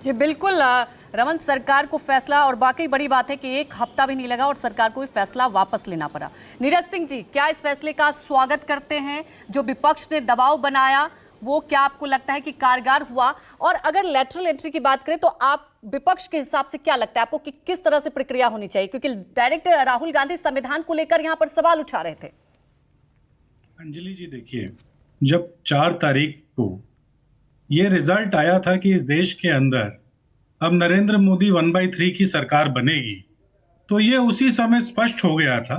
जी बिल्कुल रमन, सरकार को फैसला, और वाकई बड़ी बात है कि एक हफ्ता भी नहीं लगा और सरकार को फैसला वापस लेना पड़ा। नीरज सिंह जी, क्या इस फैसले का स्वागत करते हैं? जो विपक्ष ने दबाव बनाया वो क्या आपको लगता है कि कारगर हुआ? और अगर लेटरल एंट्री की बात करें तो आप विपक्ष के हिसाब से क्या लगता है आपको कि किस तरह से प्रक्रिया होनी चाहिए? क्योंकि डायरेक्ट राहुल गांधी संविधान को लेकर यहाँ पर सवाल उठा रहे थे। अंजलि जी देखिए, जब 4 तारीख को ये रिजल्ट आया था कि इस देश के अंदर अब नरेंद्र मोदी 1/3 की सरकार बनेगी, तो ये उसी समय स्पष्ट हो गया था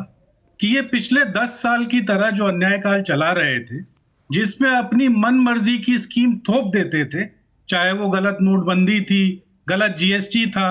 कि ये पिछले 10 साल की तरह जो अन्यायकाल चला रहे थे, जिसमें अपनी मन मर्जी की स्कीम थोप देते थे, चाहे वो गलत नोटबंदी थी, गलत जीएसटी था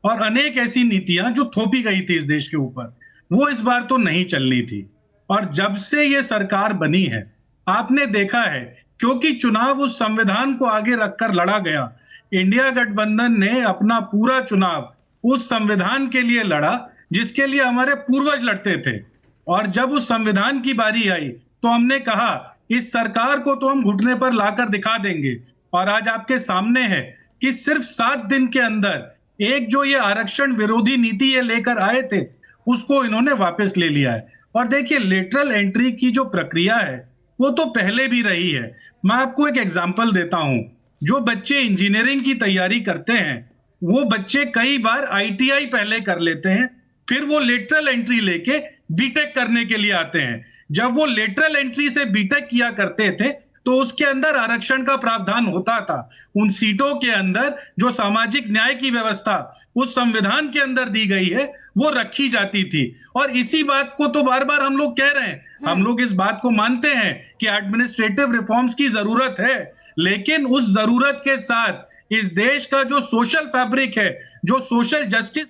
और अनेक ऐसी नीतियां जो थोपी गई थी इस देश के ऊपर, वो इस बार तो नहीं चलनी थी। और जब से ये सरकार बनी है, आपने देखा है, क्योंकि चुनाव उस संविधान को आगे रखकर लड़ा गया, इंडिया गठबंधन ने अपना पूरा चुनाव उस संविधान के लिए लड़ा जिसके लिए हमारे पूर्वज लड़ते थे। और जब उस संविधान की बारी आई तो हमने कहा इस सरकार को तो हम घुटने पर लाकर दिखा देंगे। और आज आपके सामने है कि सिर्फ 7 दिन के अंदर एक जो ये आरक्षण विरोधी नीति ये लेकर आए थे उसको इन्होंने वापस ले लिया है। और देखिए, लेटरल एंट्री की जो प्रक्रिया है वो तो पहले भी रही है। मैं आपको एक एग्जांपल देता हूं। जो बच्चे इंजीनियरिंग की तैयारी करते हैं वो बच्चे कई बार आईटीआई पहले कर लेते हैं, फिर वो लेटरल एंट्री लेके बीटेक करने के लिए आते हैं। जब वो लेटरल एंट्री से बीटेक किया करते थे तो उसके अंदर आरक्षण का प्रावधान होता था। उन सीटों के अंदर जो सामाजिक न्याय की व्यवस्था उस संविधान के अंदर दी गई है वो रखी जाती थी। और इसी बात को तो बार बार हम लोग कह रहे हैं, हम लोग इस बात को मानते हैं कि एडमिनिस्ट्रेटिव रिफॉर्म्स की जरूरत है, लेकिन उस जरूरत के साथ इस देश का जो सोशल फैब्रिक है, जो सोशल जस्टिस